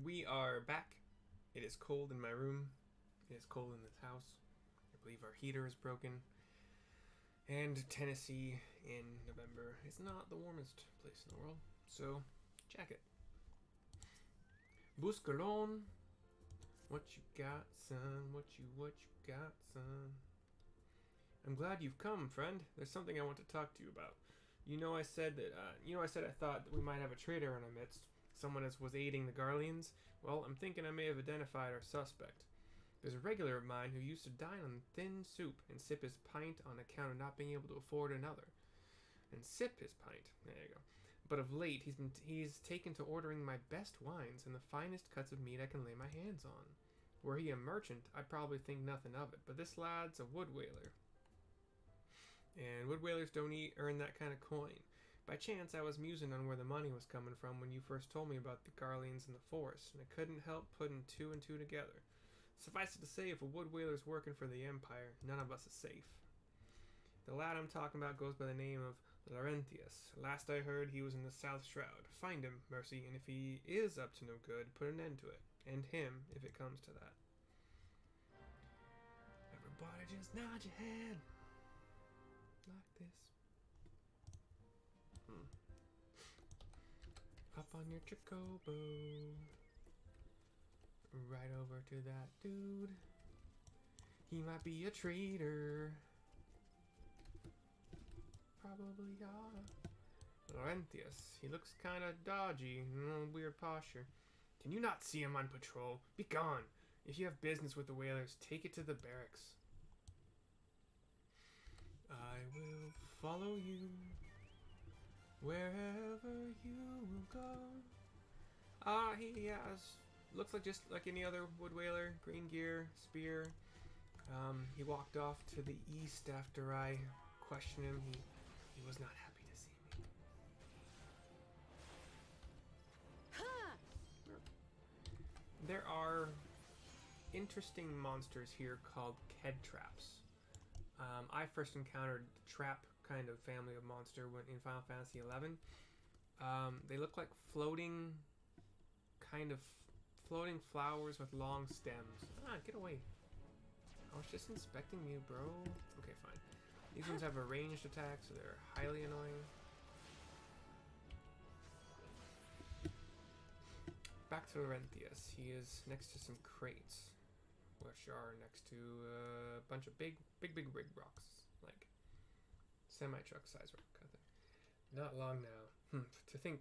We are back. It is cold in my room. It is cold in this house. I believe our heater is broken. And Tennessee in November is not the warmest place in the world. So, jacket. Buscarron. What you got, son? What you got, son? I'm glad you've come, friend. There's something I want to talk to you about. I said I thought that we might have a traitor in our midst. Someone was aiding the Garleans. Well, I'm thinking I may have identified our suspect. There's a regular of mine who used to dine on thin soup and sip his pint on account of not being able to afford another. And sip his pint. There you go. But of late, he's taken to ordering my best wines and the finest cuts of meat I can lay my hands on. Were he a merchant, I'd probably think nothing of it. But this lad's a wood whaler. And wood whalers don't earn that kind of coin. By chance, I was musing on where the money was coming from when you first told me about the Garleans in the forest, and I couldn't help putting two and two together. Suffice it to say, if a wood whaler's working for the Empire, none of us is safe. The lad I'm talking about goes by the name of Laurentius. Last I heard, he was in the South Shroud. Find him, Mercy, and if he is up to no good, put an end to it. End him, if it comes to that. Everybody just nod your head. Like this. Hop on your Chocobo. Right over to that dude. He might be a traitor. Probably Laurentius. He looks kinda dodgy. Weird posture. Can you not see him on patrol? Be gone. If you have business with the whalers, take it to the barracks. I will follow you wherever you will go. He has looks like just like any other wood whaler. Green gear, spear. He walked off to the east after I questioned him. He was not happy to see me. There are interesting monsters here called Ked traps. I first encountered the trap kind of family of monster in Final Fantasy XI. They look like floating flowers with long stems. Get away. I was just inspecting you, bro. Okay, fine. These ones have a ranged attack, so they're highly annoying. Back to Laurentius. He is next to some crates, which are next to a bunch of big rocks, like semi-truck size rock kind of thing. Not long now. To think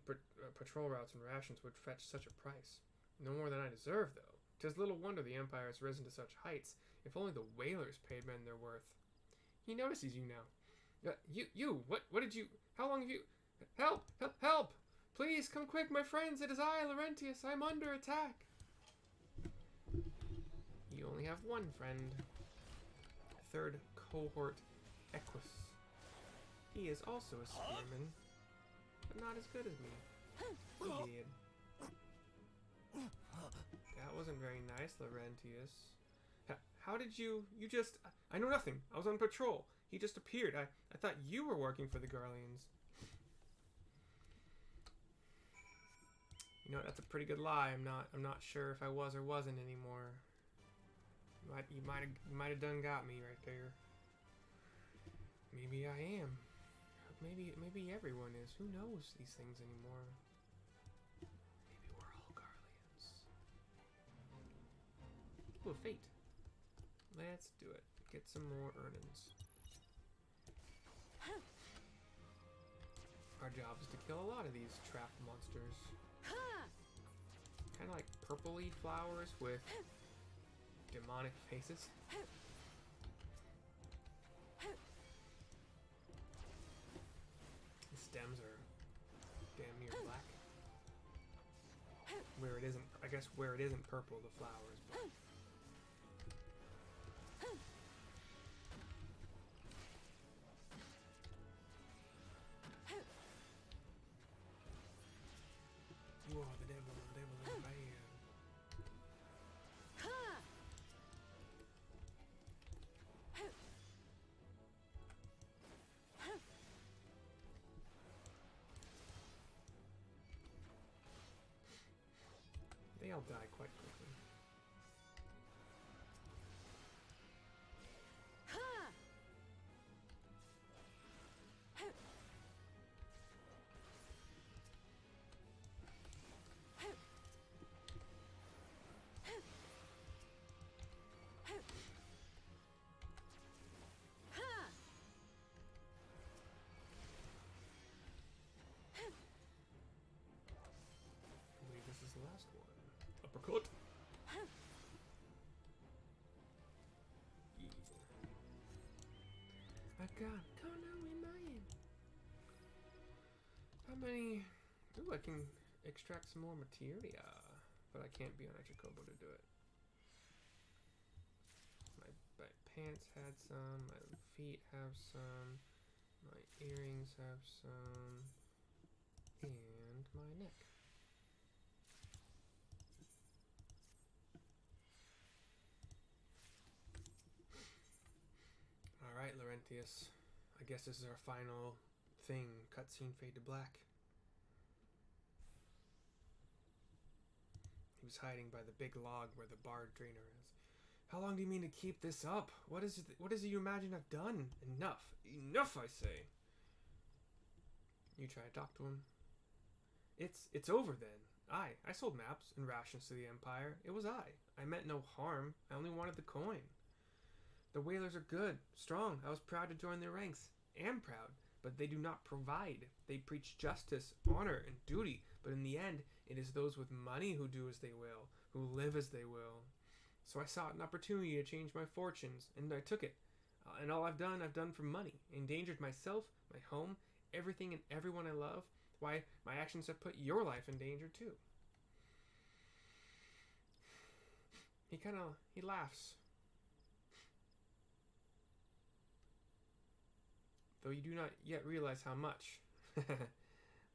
patrol routes and rations would fetch such a price. No more than I deserve, though. 'Tis little wonder the Empire has risen to such heights. If only the whalers paid men their worth. He notices you now. What did you... How long have you... Help! Please, come quick, my friends. It is I, Laurentius. I'm under attack. You only have one friend. Third cohort Equus. He is also a spearman, but not as good as me. He did. That wasn't very nice, Laurentius. How did you just... I know nothing. I was on patrol. He just appeared. I thought you were working for the Garleans. You know, that's a pretty good lie. I'm not sure if I was or wasn't anymore. You might have done got me right there. Maybe I am. Maybe everyone is. Who knows these things anymore? Maybe we're all Garleans. Ooh, fate. Let's do it. Get some more earnings. Our job is to kill a lot of these trap monsters. Kind of like purpley flowers with demonic faces. The stems are damn near black. Where it isn't, I guess where it isn't purple, the flowers. But whoa, the devil is bad. They may all die quite quickly. I believe this is the last one. Uppercut. I got Kono in my hand. How many? Ooh, I can extract some more materia, but I can't be on a Chocobo to do it. My pants had some, my feet have some, my earrings have some, and my neck. Alright, Laurentius. I guess this is our final thing. Cutscene fade to black. He was hiding by the big log where the barred drainer is. How long do you mean to keep this up? What is it you imagine I've done? Enough. Enough, I say. You try to talk to him. It's over then. I sold maps and rations to the Empire. It was I meant no harm. I only wanted the coin. The whalers are good, strong. I was proud to join their ranks. Am proud, but they do not provide. They preach justice, honor, and duty. But in the end, it is those with money who do as they will, who live as they will. So I sought an opportunity to change my fortunes, and I took it. And all I've done for money. Endangered myself, my home, everything and everyone I love. Why, my actions have put your life in danger too. He laughs. Though you do not yet realize how much.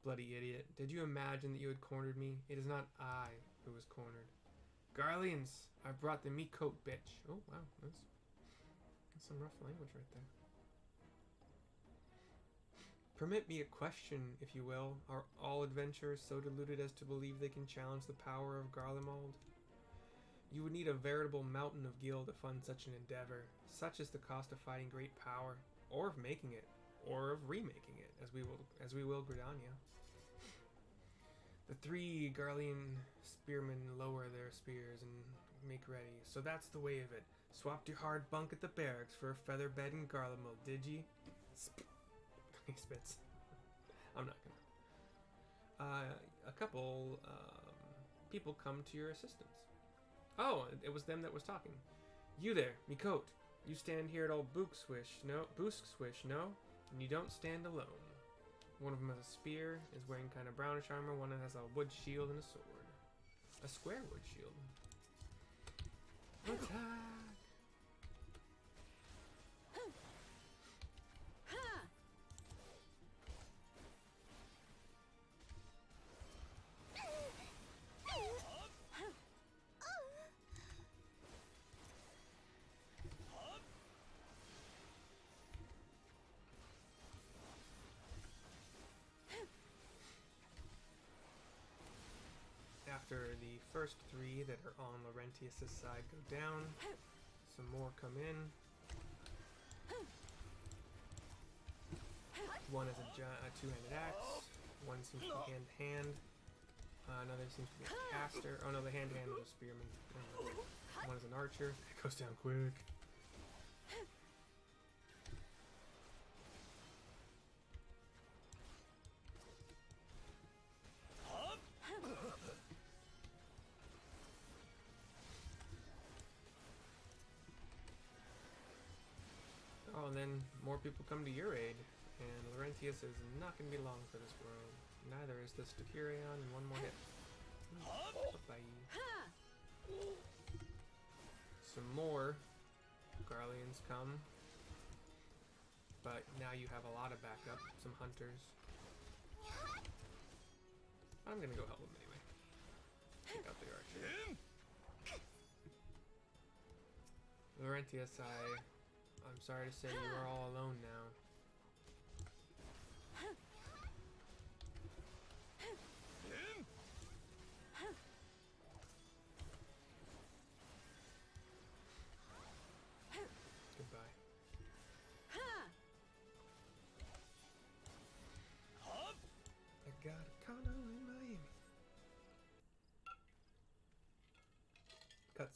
Bloody idiot. Did you imagine that you had cornered me? It is not I who was cornered. Garleans, I brought the meat coat, bitch. Oh, wow. That's some rough language right there. Permit me a question, if you will. Are all adventurers so deluded as to believe they can challenge the power of Garlemald? You would need a veritable mountain of gil to fund such an endeavor. Such is the cost of fighting great power, or of making it, or of remaking it, as we will Gridania. The 3 Garlean spearmen lower their spears and make ready. So that's the way of it. Swapped your hard bunk at the barracks for a feather bed in Garlemald, did ye? He spits. I'm not gonna. A couple people come to your assistance. Oh, it was them that was talking. You there, me coat. You stand here at old Boosk Swish, no? And you don't stand alone. One of them has a spear, is wearing kind of brownish armor. One has a wood shield and a sword. A square wood shield. Attack! After the first 3 that are on Laurentius' side go down, some more come in. One is a 2-handed axe. One seems to be hand-to-hand. Another seems to be a caster. Oh no, the hand-to-hand is a spearman. One is an archer. It goes down quick. Oh, and then more people come to your aid, and Laurentius is not going to be long for this world. Neither is this Decurion, and one more hit. Bye. Some more Garleans come, but now you have a lot of backup, some hunters. I'm going to go help them anyway. Take out the archer. Laurentius, I'm sorry to say you are all alone now.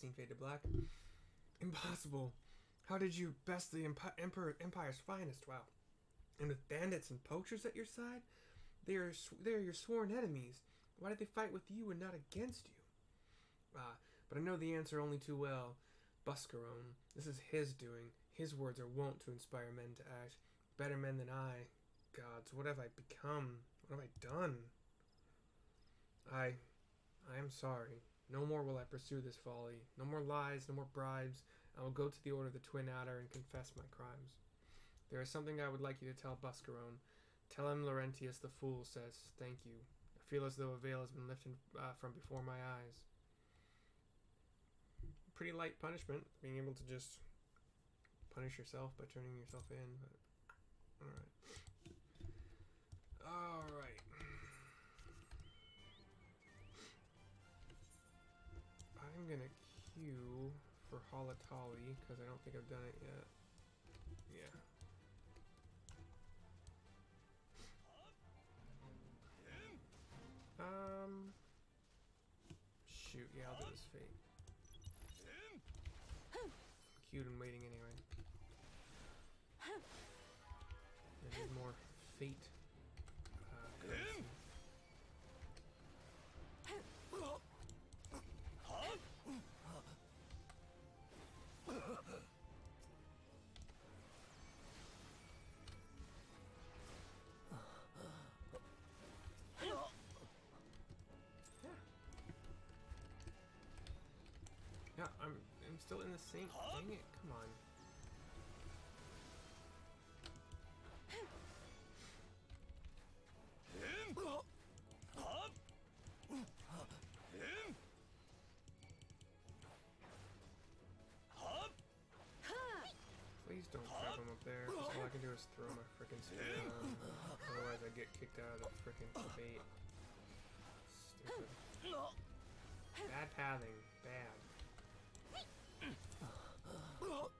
Cutscene fade to black. Impossible. How did you best the Empire's finest? Wow. And with bandits and poachers at your side? They are your sworn enemies. Why did they fight with you and not against you? But I know the answer only too well. Buscarron. This is his doing. His words are wont to inspire men to act. Better men than I. Gods, what have I become? What have I done? I am sorry. No more will I pursue this folly. No more lies, no more bribes. I will go to the Order of the Twin Adder and confess my crimes. There is something I would like you to tell Buscarron. Tell him Laurentius the Fool says thank you. I feel as though a veil has been lifted from before my eyes. Pretty light punishment, being able to just punish yourself by turning yourself in, but alright. I'm gonna queue for Halatali because I don't think I've done it yet. Yeah. Shoot, yeah, I'll do this fate. Queued and waiting anyway. I need more fate. Currency. Yeah, I'm still in the same. Dang it! Come on. Please don't trap him up there, because all I can do is throw my frickin' spear on him. Otherwise I get kicked out of the frickin' debate. Stupid. Bad pathing. Bad. Cool.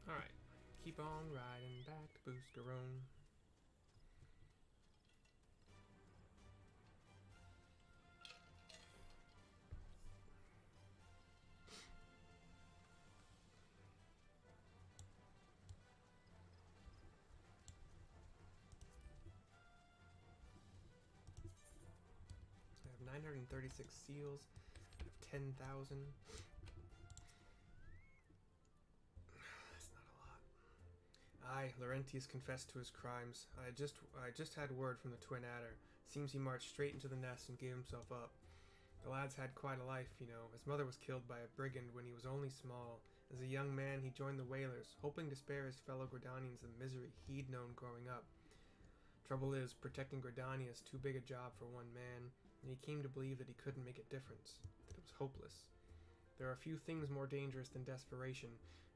Alright. Keep on riding back to Buscarron. I have 936 seals. I have 10,000. That's not a lot. Aye, Laurentius confessed to his crimes. I just had word from the Twin Adder. Seems he marched straight into the nest and gave himself up. The lad's had quite a life, you know. His mother was killed by a brigand when he was only small. As a young man, he joined the Whalers, hoping to spare his fellow Gridanians the misery he'd known growing up. Trouble is, protecting Gridania is too big a job for one man, and he came to believe that he couldn't make a difference, that it was hopeless. There are few things more dangerous than desperation,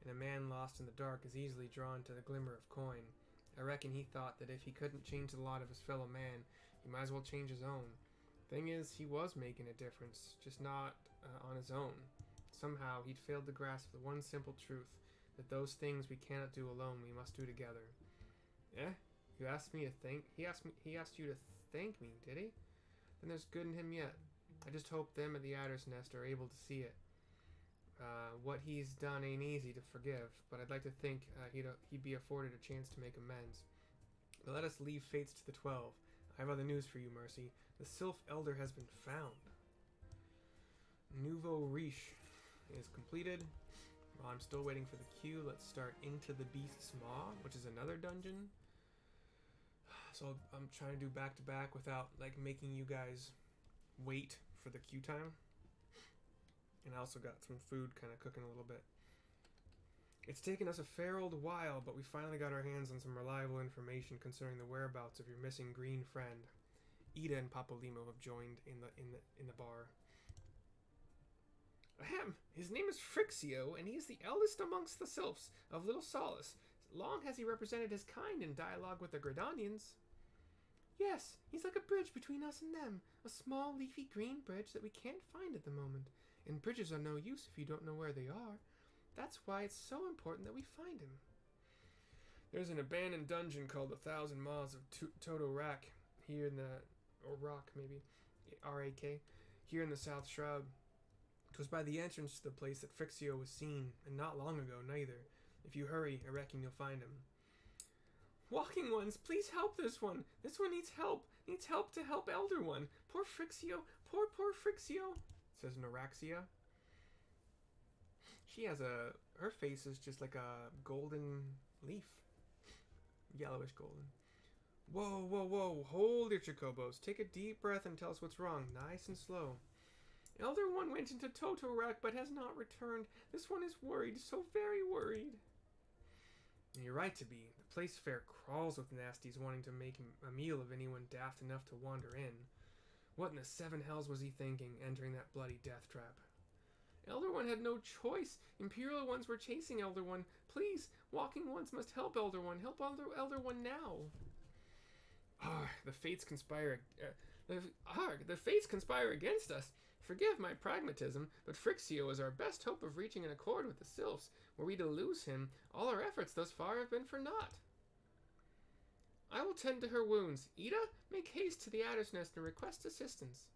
and a man lost in the dark is easily drawn to the glimmer of coin. I reckon he thought that if he couldn't change the lot of his fellow man, he might as well change his own. Thing is, he was making a difference, just not on his own. Somehow, he'd failed to grasp the one simple truth, that those things we cannot do alone, we must do together. Eh? You asked me to thank... He asked you to thank me, did he? Then there's good in him yet. I just hope them at the Adder's Nest are able to see it. What he's done ain't easy to forgive, but I'd like to think he'd be afforded a chance to make amends. But let us leave fates to the 12. I have other news for you, Mercy. The Sylph Elder has been found. Nouveau Riche is completed. While I'm still waiting for the queue, let's start Into the Beast's Maw, which is another dungeon. So I'm trying to do back to back without like making you guys wait for the queue time. And I also got some food kind of cooking a little bit. It's taken us a fair old while, but we finally got our hands on some reliable information concerning the whereabouts of your missing green friend. Ida and Papolimo have joined in the bar. Ahem! His name is Frixio, and he is the eldest amongst the Sylphs of Little Solace. Long has he represented his kind in dialogue with the Gridanians. Yes, he's like a bridge between us and them. A small, leafy green bridge that we can't find at the moment. And bridges are no use if you don't know where they are. That's why it's so important that we find him. There's an abandoned dungeon called the Thousand Maws of Toto Rak here in the... or Rock, maybe. R-A-K. Here in the South Shroud. It was by the entrance to the place that FFXIV was seen, and not long ago, neither. If you hurry, I reckon you'll find him. Walking Ones, please help this one. This one needs help. Needs help to help Elder One. Poor FFXIV. Poor FFXIV. Says Noraxia. She has a... her face is just like a golden leaf. Yellowish golden. Whoa, whoa, whoa. Hold your chocobos. Take a deep breath and tell us what's wrong. Nice and slow. Elder One went into Toto Rak but has not returned. This one is worried, so very worried. You're right to be. The place fair crawls with nasties wanting to make a meal of anyone daft enough to wander in. What in the seven hells was he thinking, entering that bloody death trap? Elder One had no choice. Imperial Ones were chasing Elder One. Please, Walking Ones must help Elder One. Help Elder One now. The fates conspire... the fates conspire against us. Forgive my pragmatism, but FFXIV is our best hope of reaching an accord with the Sylphs. Were we to lose him, all our efforts thus far have been for naught. I will tend to her wounds. Ida, make haste to the Adder's Nest and request assistance.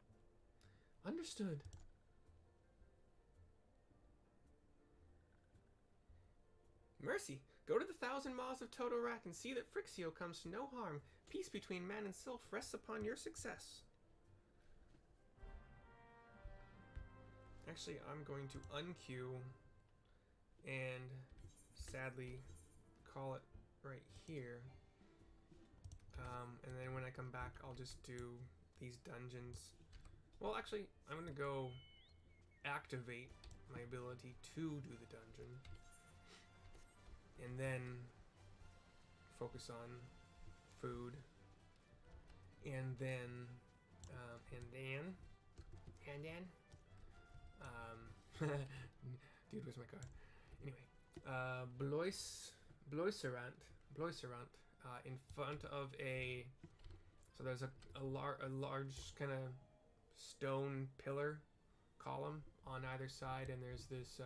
Understood. Mercy, go to the Thousand Maws of Toto Rak and see that FFXIV comes to no harm. Peace between man and sylph rests upon your success. Actually, I'm going to unqueue and sadly call it right here. And then when I come back, I'll just do these dungeons. Well, actually, I'm going to go activate my ability to do the dungeon. And then focus on food. And then, dude, where's my car? Anyway, Bloiserant, in front of a, so there's a large kind of stone pillar column on either side, and there's this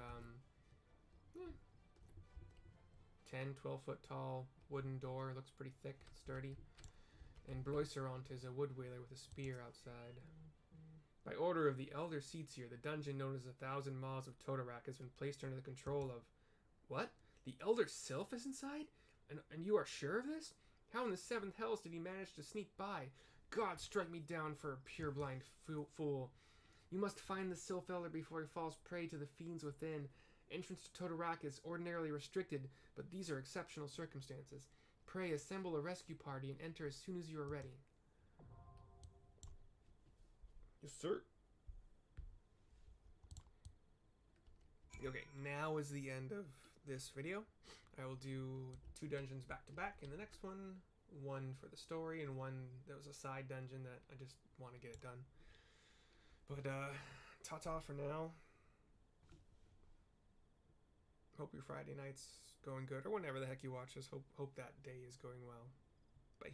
10-12 foot tall wooden door. It looks pretty thick, sturdy. And Bloiserant is a wood whaler with a spear outside. By order of the Elder Seats here, the dungeon known as the Thousand Maws of Toto Rak has been placed under the control of... What? The Elder Sylph is inside? And you are sure of this? How in the seventh hells did he manage to sneak by? God strike me down for a purblind fool. You must find the Sylph Elder before he falls prey to the fiends within. Entrance to Toto Rak is ordinarily restricted, but these are exceptional circumstances. Pray assemble a rescue party and enter as soon as you are ready. Yes, sir. Okay, now is the end of this video. I will do 2 dungeons back to back. In the next one for the story, and one that was a side dungeon that I just want to get it done. But ta-ta for now. Hope your Friday night's going good, or whenever the heck you watch this. Hope that day is going well. Bye.